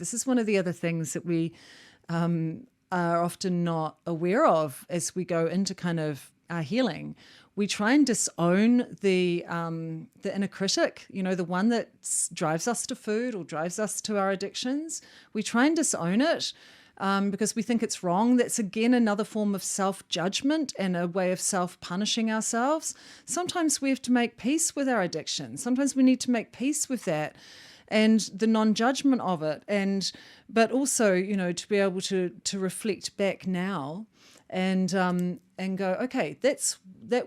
This is one of the other things that we are often not aware of as we go into kind of our healing. We try and disown the inner critic, the one that drives us to food or drives us to our addictions. We try and disown it because we think it's wrong. That's, again, another form of self-judgment and a way of self-punishing ourselves. Sometimes we have to make peace with our addiction. Sometimes we need to make peace with that and the non-judgment of it. But also, to be able to reflect back now and go, okay, that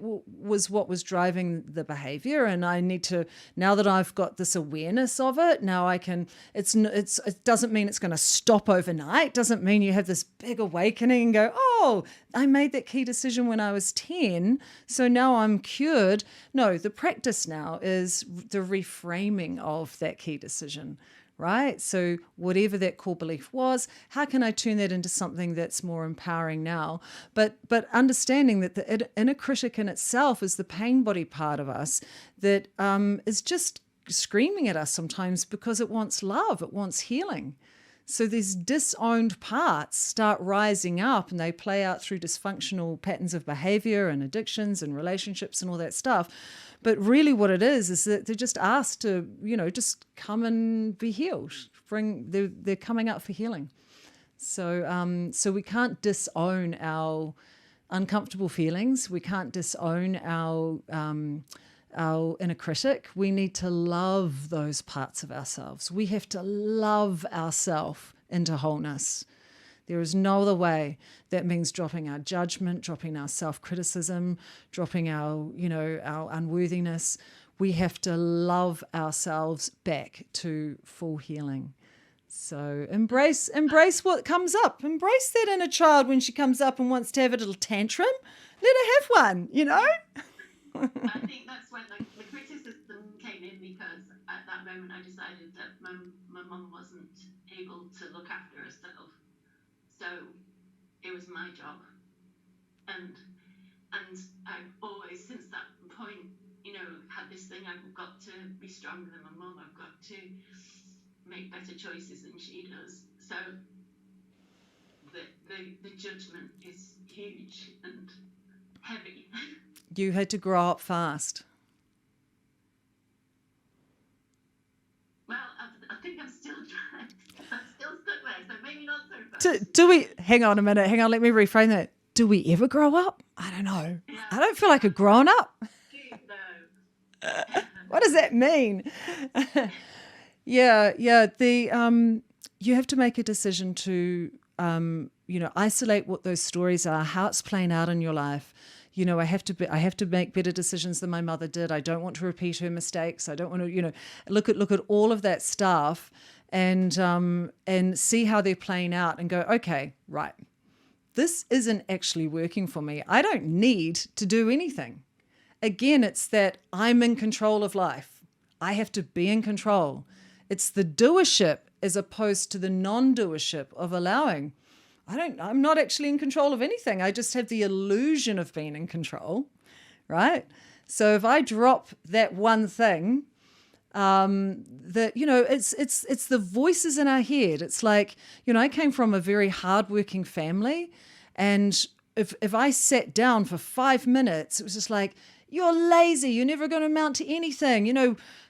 was what was driving the behavior, and I need to, now that I've got this awareness of it, now I can. It doesn't mean it's going to stop overnight. Doesn't mean you have this big awakening and go, oh, I made that key decision when I was 10, so now I'm cured. No, the practice now is the reframing of that key decision. Right? So whatever that core belief was, how can I turn that into something that's more empowering now? But understanding that the inner critic in itself is the pain body part of us that is just screaming at us sometimes because it wants love, it wants healing. So these disowned parts start rising up and they play out through dysfunctional patterns of behavior and addictions and relationships and all that stuff. But really what it is that they're just asked to, just come and be healed. They're coming up for healing. So we can't disown our uncomfortable feelings. We can't disown our inner critic. We need to love those parts of ourselves. We have to love ourselves into wholeness. There is no other way. That means dropping our judgment, dropping our self-criticism, dropping our unworthiness. We have to love ourselves back to full healing. So embrace what comes up. Embrace that inner child when she comes up and wants to have a little tantrum. Let her have one, I think that's when the criticism came in, because at that moment I decided that my mum wasn't able to look after herself. So it was my job. And I've always, since that point, had this thing, I've got to be stronger than my mum. I've got to make better choices than she does. So the judgment is huge and heavy. You had to grow up fast. Well, I think I'm still trying. I'm still stuck there, so maybe not so fast. Do we, hang on a minute, let me reframe that. Do we ever grow up? I don't know. Yeah. I don't feel like a grown up. No. What does that mean? Yeah. You have to make a decision to, isolate what those stories are, how it's playing out in your life. I have to make better decisions than my mother did. I don't want to repeat her mistakes. I don't want to, look at all of that stuff and see how they're playing out and go, okay, right. This isn't actually working for me. I don't need to do anything. Again, it's that I'm in control of life. I have to be in control. It's the doership as opposed to the non-doership of allowing. I'm not actually in control of anything. I just have the illusion of being in control, right? So if I drop that one thing, it's the voices in our head. It's like, I came from a very hardworking family, and if I sat down for 5 minutes, it was just like, you're lazy, you're never going to amount to anything.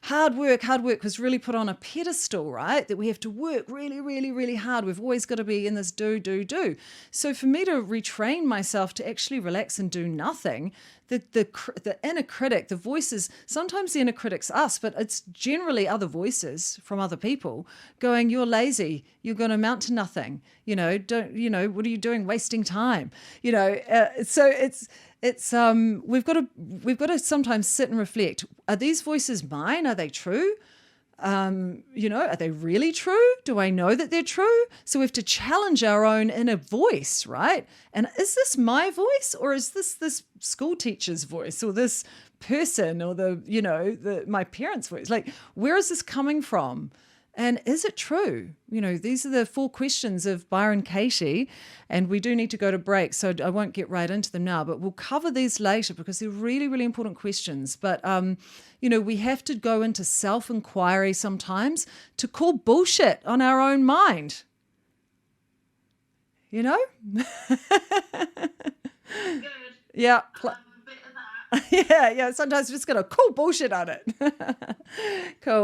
Hard work was really put on a pedestal, right? That we have to work really, really, really hard. We've always got to be in this do. So for me to retrain myself to actually relax and do nothing, the inner critic, the voices, sometimes the inner critic's us, but it's generally other voices from other people going, you're lazy, you're going to amount to nothing. What are you doing wasting time? So it's we've got to sometimes sit and reflect. Are these voices mine? Are they true? Are they really true? Do I know that they're true? So we have to challenge our own inner voice, right? And is this my voice, or is this school teacher's voice, or this person, or my parents' voice? Like, where is this coming from? And is it true? These are the 4 questions of Byron Katie, and we do need to go to break, so I won't get right into them now, but we'll cover these later because they're really, really important questions. But, we have to go into self-inquiry sometimes to call bullshit on our own mind. Good. Yeah. A bit of that. Yeah. Sometimes we're just going to call bullshit on it. Cool.